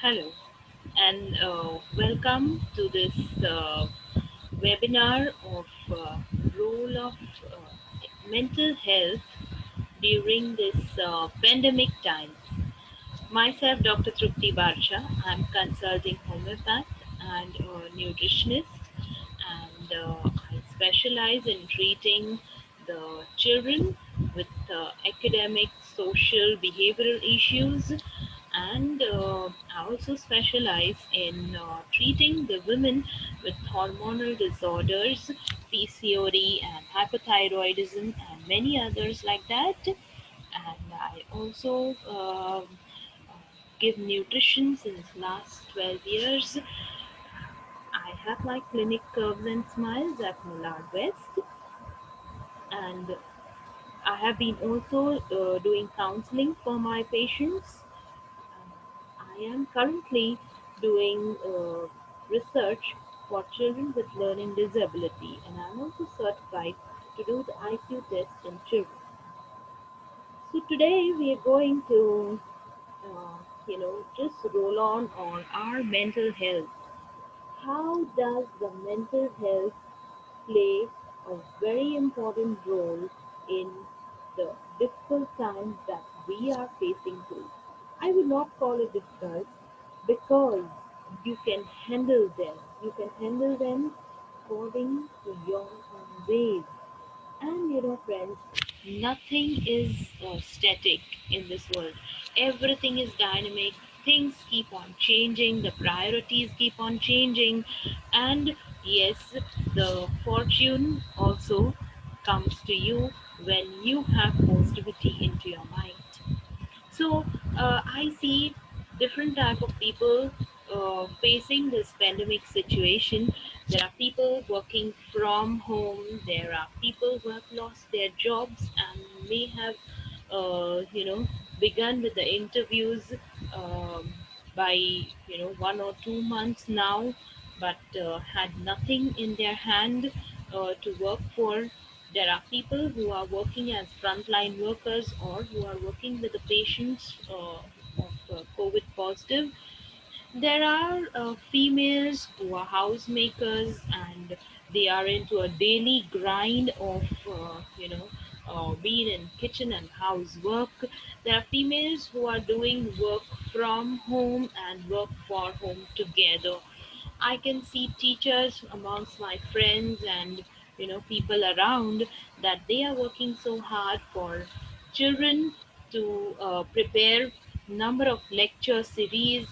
Hello, and welcome to this webinar of role of mental health during this pandemic time. Myself, Dr. Trupti Barsha. I'm consulting homeopath and nutritionist, and I specialize in treating the children with academic, social, behavioral issues, and I also specialize in treating the women with hormonal disorders, PCOD, and hypothyroidism, and many others like that. And I also give nutrition since last 12 years. I have my clinic Curves and Smiles at Mullard West, and I have been also doing counseling for my patients. I am currently doing research for children with learning disability, and I'm also certified to do the IQ test in children. So today we are going to, just roll on our mental health. How does the mental health play a very important role in the difficult times that we are facing through? I would not call it difficult because you can handle them. You can handle them according to your own ways. And friends, nothing is static in this world. Everything is dynamic. Things keep on changing. The priorities keep on changing. And yes, the fortune also comes to you when you have positivity into your mind. So I see different type of people facing this pandemic situation. There are people working from home. There are people who have lost their jobs and may have, begun with the interviews by 1 or 2 months now, but had nothing in their hand to work for. There are people who are working as frontline workers or who are working with the patients of COVID positive. There are females who are housemakers and they are into a daily grind of, being in kitchen and housework. There are females who are doing work from home and work for home together. I can see teachers amongst my friends and people around that they are working so hard for children to prepare number of lecture series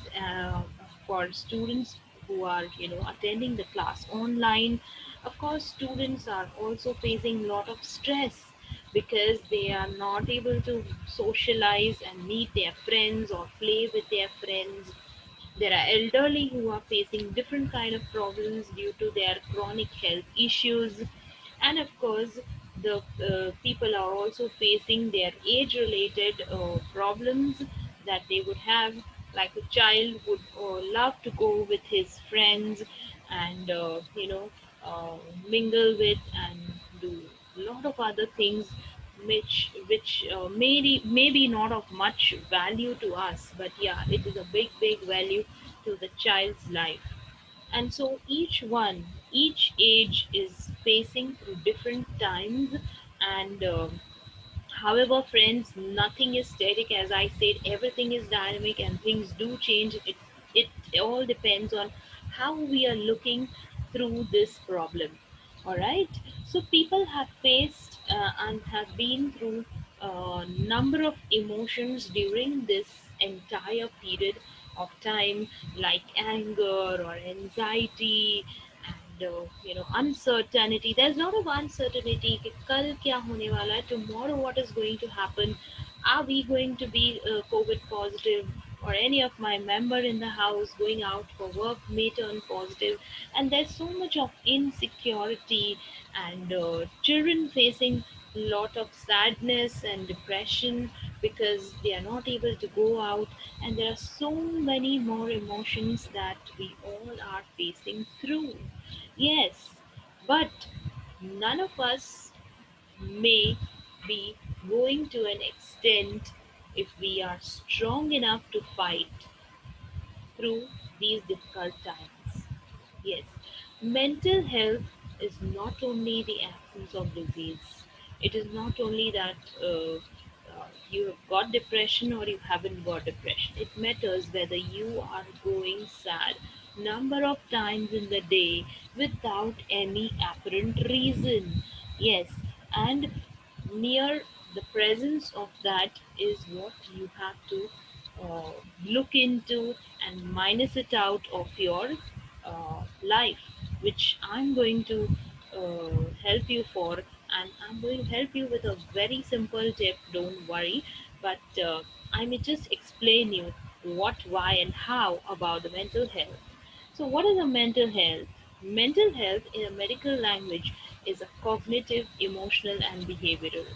for students who are attending the class online. Of course, students are also facing a lot of stress because they are not able to socialize and meet their friends or play with their friends. There are elderly who are facing different kind of problems due to their chronic health issues, and of course, the people are also facing their age-related problems that they would have. Like a child would love to go with his friends and uh, mingle with and do a lot of other things which maybe not of much value to us, but yeah, it is a big value to the child's life. And so each age is facing through different times, and however, friends, nothing is static. As I said, everything is dynamic and things do change. It all depends on how we are looking through this problem. All right. So people have faced and have been through a number of emotions during this entire period of time, like anger or anxiety and uncertainty. There's a lot of uncertainty कि कल क्या होने वाला है, tomorrow what is going to happen, are we going to be COVID positive, or any of my member in the house going out for work may turn positive. And there's so much of insecurity, and children facing lot of sadness and depression because they are not able to go out. And there are so many more emotions that we all are facing through. Yes, but none of us may be going to an extent if we are strong enough to fight. through these difficult times. Yes, mental health is not only the absence of disease. It is not only that you have got depression or you haven't got depression. It matters whether you are going sad number of times in the day without any apparent reason. Yes, and near the presence of that is what you have to uh, look into and minus it out of your life, which I'm going to help you for, and I'm going to help you with a very simple tip. Don't worry, but I may just explain you what, why, and how about the mental health. So, what is a mental health? Mental health, in a medical language, is a cognitive, emotional, and behavioral.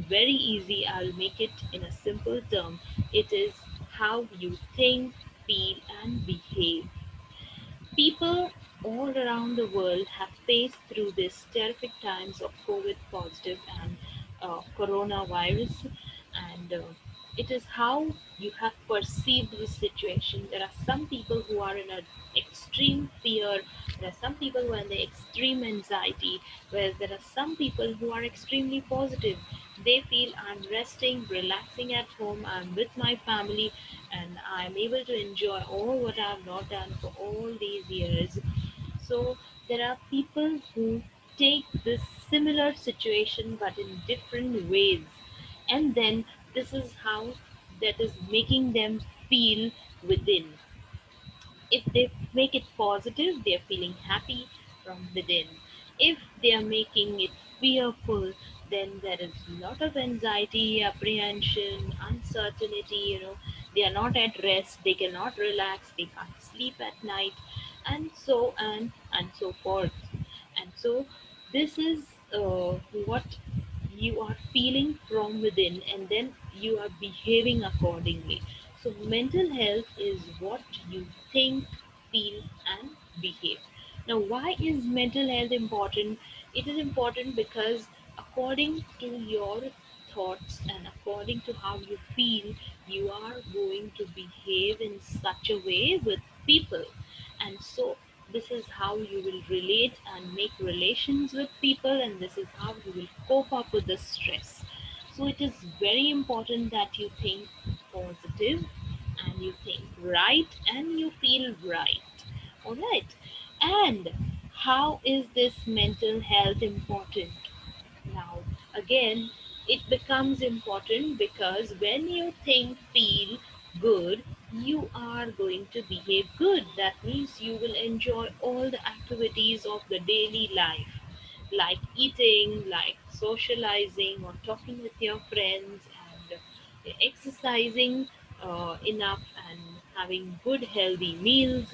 Very easy, I'll make it in a simple term. It is how you think, feel, and behave. People all around the world have faced through these terrific times of COVID positive and coronavirus, and it is how you have perceived this situation. There are some people who are in an extreme fear. There are some people who are in the extreme anxiety, whereas there are some people who are extremely positive. They feel I'm resting, relaxing at home, I'm with my family, and I'm able to enjoy all what I've not done for all these years. So there are people who take this similar situation but in different ways, and then this is how that is making them feel within. If they make it positive, they are feeling happy from within. If they are making it fearful, then there is a lot of anxiety, apprehension, uncertainty. They are not at rest, they cannot relax, they can't sleep at night, and so and so forth. And so this is what you are feeling from within, and then you are behaving accordingly. So mental health is what you think, feel, and behave. Now, why is mental health important? It is important because according to your thoughts and according to how you feel, you are going to behave in such a way with people. And so this is how you will relate and make relations with people, and this is how you will cope up with the stress. So it is very important that you think positive and you think right and you feel right. All right. And how is this mental health important? Now, again, it becomes important because when you think, feel good, you are going to behave good. That means you will enjoy all the activities of the daily life, like eating, like socializing, or talking with your friends, and exercising enough, and having good, healthy meals.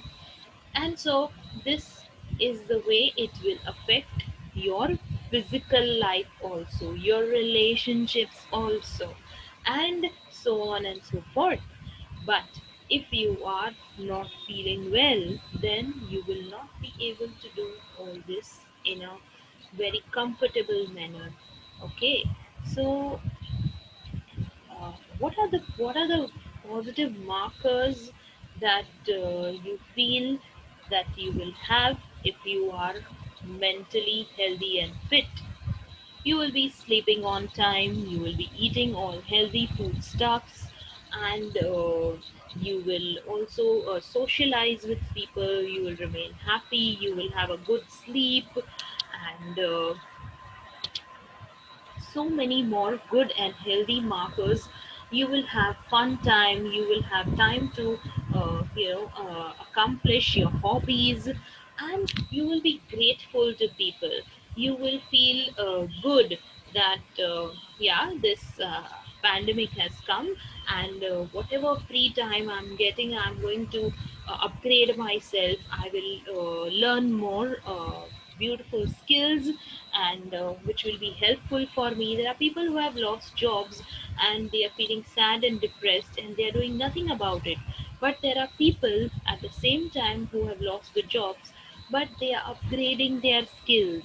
And so this is the way it will affect your physical life also, your relationships also, and so on and so forth. But if you are not feeling well, then you will not be able to do all this in a very comfortable manner. Okay, so what are the positive markers that you feel that you will have if you are mentally healthy and fit? You will be sleeping on time, you will be eating all healthy foodstuffs, and you will also socialize with people, you will remain happy, you will have a good sleep, and so many more good and healthy markers. You will have fun time, you will have time to accomplish your hobbies, and you will be grateful to people. You will feel good that yeah, this pandemic has come, and whatever free time I'm getting, I'm going to upgrade myself. I will learn more beautiful skills, and which will be helpful for me. There are people who have lost jobs and they are feeling sad and depressed and they are doing nothing about it. But there are people at the same time who have lost the jobs, but they are upgrading their skills.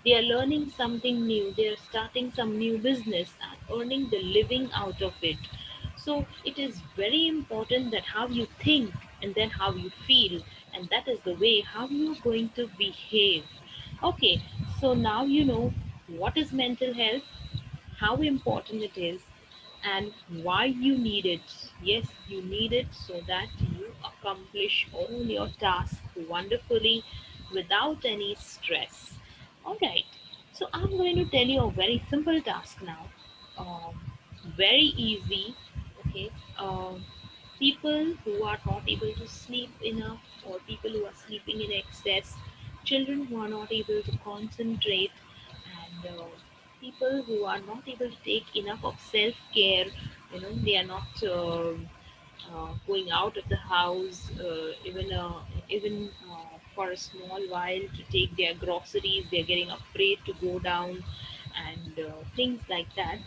They are learning something new, they are starting some new business and earning the living out of it. So it is very important that how you think. and then how you feel, and that is the way how you're going to behave. Okay, so now you know what is mental health, how important it is, and why you need it. Yes, you need it so that you accomplish all your tasks wonderfully without any stress. All right, so I'm going to tell you a very simple task now. Very easy. Okay, people who are not able to sleep enough, or people who are sleeping in excess, children who are not able to concentrate, and people who are not able to take enough of self care. You know, they are not going out of the house, even for a small while to take their groceries. They're getting afraid to go down, and things like that.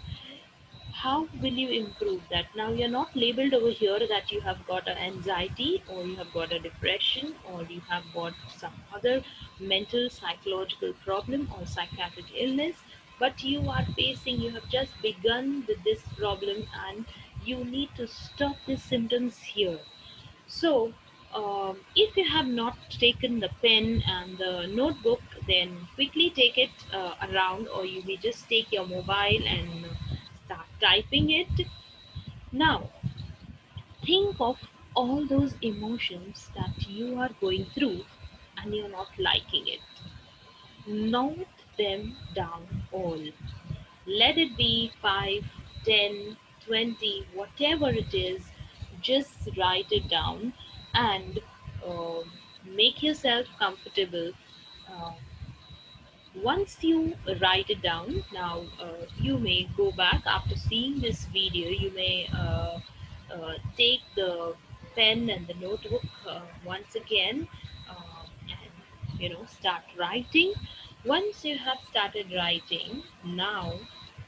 How will you improve that? Now you're not labeled over here that you have got an anxiety, or you have got a depression, or you have got some other mental psychological problem or psychiatric illness, but you have just begun with this problem, and you need to stop the symptoms here. So, if you have not taken the pen and the notebook, then quickly take it around, or you may just take your mobile and start typing it. Now, think of all those emotions that you are going through and you're not liking it. Note them down all. Let it be 5, 10, 20, whatever it is, just write it down, and uh, make yourself comfortable. Uh, Once you write it down, now you may go back after seeing this video. You may take the pen and the notebook once again, and start writing. Once you have started writing, now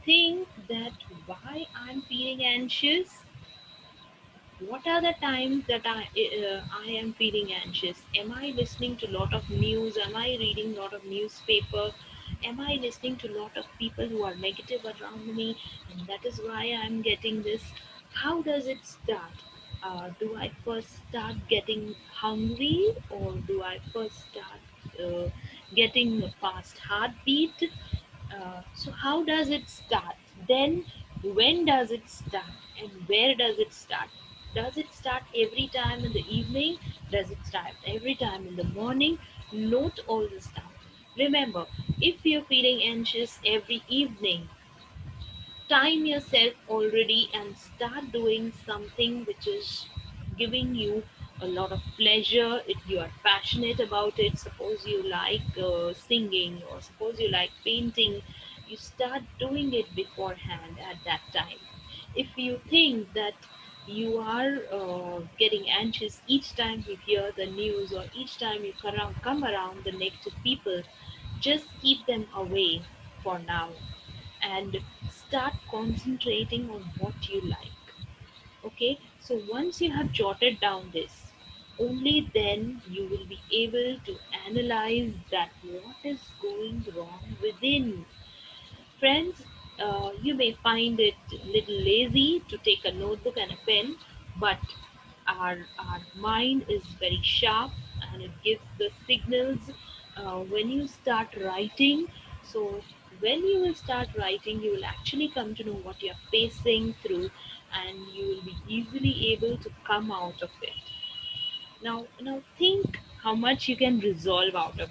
think that why I'm feeling anxious. What are the times that I am feeling anxious? Am I listening to a lot of news? Am I reading a lot of newspaper? Am I listening to a lot of people who are negative around me, and that is why I'm getting this? How does it start? Do I first start getting hungry, or do I first start getting a fast heartbeat? So how does it start? Then when does it start, and where does it start? Does it start every time in the evening? Does it start every time in the morning? Note all this stuff. Remember, if you're feeling anxious every evening, time yourself already and start doing something which is giving you a lot of pleasure. If you are passionate about it, suppose you like singing, or suppose you like painting, you start doing it beforehand at that time. If you think that you are getting anxious each time you hear the news, or each time you come around the negative people, just keep them away for now, and start concentrating on what you like. Okay, so once you have jotted down this, only then you will be able to analyze that what is going wrong within. Friends, you may find it a little lazy to take a notebook and a pen, but our mind is very sharp, and it gives the signals when you start writing. So, when you will start writing, you will actually come to know what you're facing through, and you will be easily able to come out of it. Now think how much you can resolve out of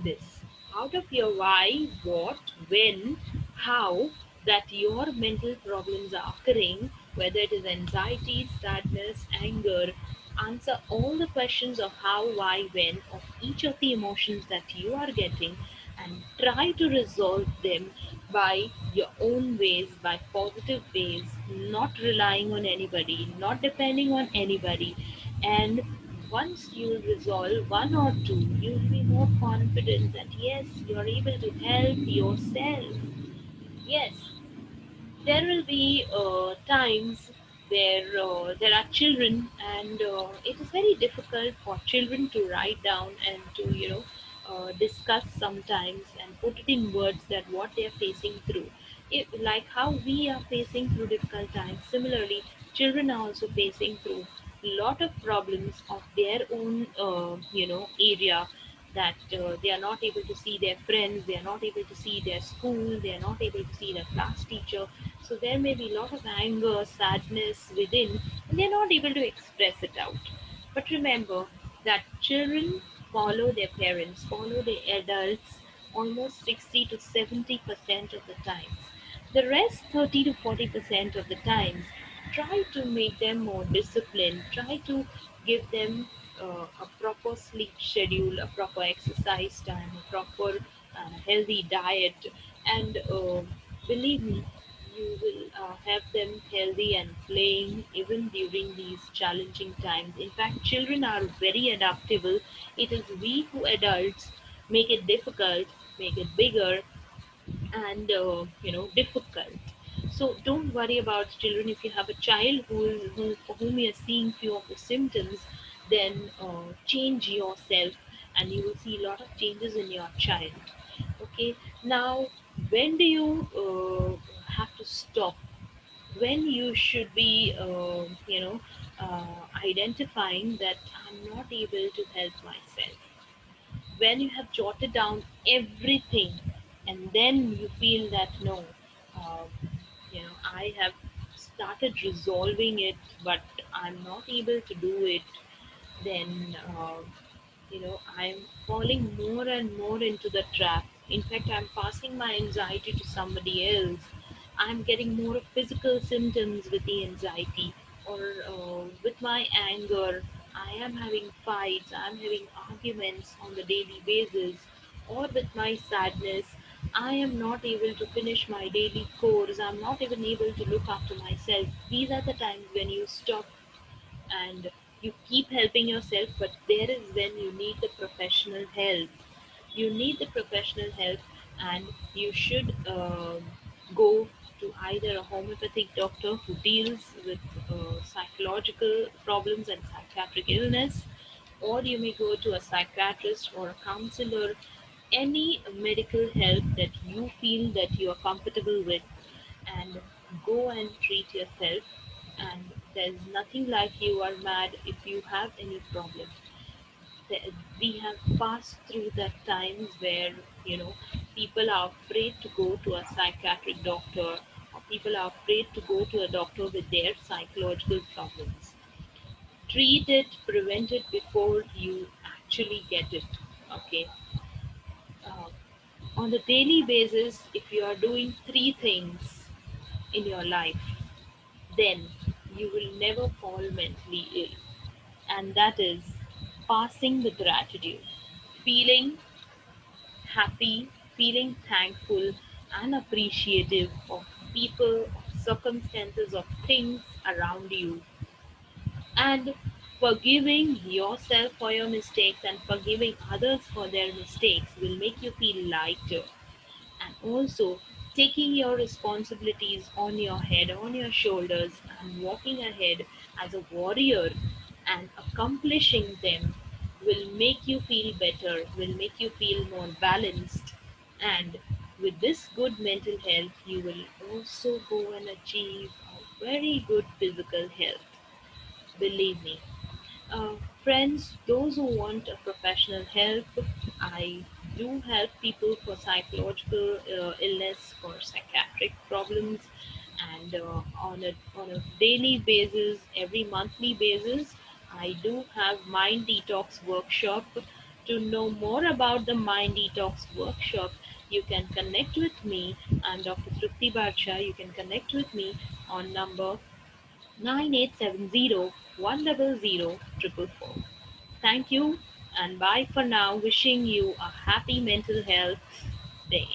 this. Out of your why, what, when, how, that your mental problems are occurring, whether it is anxiety, sadness, anger, answer all the questions of how, why, when of each of the emotions that you are getting, and try to resolve them by your own ways, by positive ways, not relying on anybody, not depending on anybody. And once you resolve one or two, you'll be more confident that yes, you're able to help yourself. Yes, there will be times where there are children, and it is very difficult for children to write down and to discuss sometimes and put it in words that what they are facing through. Like how we are facing through difficult times, similarly children are also facing through. lot of problems of their own area, that they are not able to see their friends, they are not able to see their school, they are not able to see their class teacher. So there may be a lot of anger, sadness within, and they're not able to express it out. But remember that children follow their parents, follow their adults almost 60 to 70% of the times. The rest 30 to 40% of the times, try to make them more disciplined, try to give them a proper sleep schedule, a proper exercise time, a proper healthy diet, and believe me, you will have them healthy and playing even during these challenging times. In fact, children are very adaptable. It is we who adults make it difficult, make it bigger, and difficult. So don't worry about children. If you have a child for whom you are seeing few of the symptoms, then change yourself, and you will see a lot of changes in your child. Okay. Now, when do you have to stop? When you should be identifying that I'm not able to help myself, when you have jotted down everything, and then you feel that no, um, I have started resolving it, but I'm not able to do it, then I'm falling more and more into the trap. In fact, I'm passing my anxiety to somebody else. I'm getting more of physical symptoms with the anxiety, or with my anger. I am having fights, I'm having arguments on the daily basis, or with my sadness, I am not able to finish my daily chores, I'm not even able to look after myself. These are the times when you stop and you keep helping yourself, but there is when you need the professional help. You need the professional help, and you should go to either a homeopathic doctor who deals with psychological problems and psychiatric illness, or you may go to a psychiatrist or a counselor, any medical help that you feel that you are comfortable with, and go and treat yourself. And there's nothing like you are mad if you have any problem. We have passed through that times where people are afraid to go to a psychiatric doctor, or people are afraid to go to a doctor with their psychological problems. Treat it, prevent it before you actually get it. Okay. uh, on a daily basis, if you are doing three things in your life, then you will never fall mentally ill. And that is passing the gratitude, feeling happy, feeling thankful and appreciative of people, of circumstances, of things around you, and forgiving yourself for your mistakes and forgiving others for their mistakes will make you feel lighter. And also taking your responsibilities on your head, on your shoulders, and walking ahead as a warrior and accomplishing them will make you feel better, will make you feel more balanced. And with this good mental health, you will also go and achieve a very good physical health. Believe me. Friends, those who want a professional help, I do help people for psychological illness, for psychiatric problems, and on a daily basis, every monthly basis, I do have Mind Detox workshop. To know more about the Mind Detox workshop, you can connect with me. I'm Dr. Trupti Barsha. You can connect with me on number 9870 100 444. Thank you and bye for now. Wishing you a happy mental health day.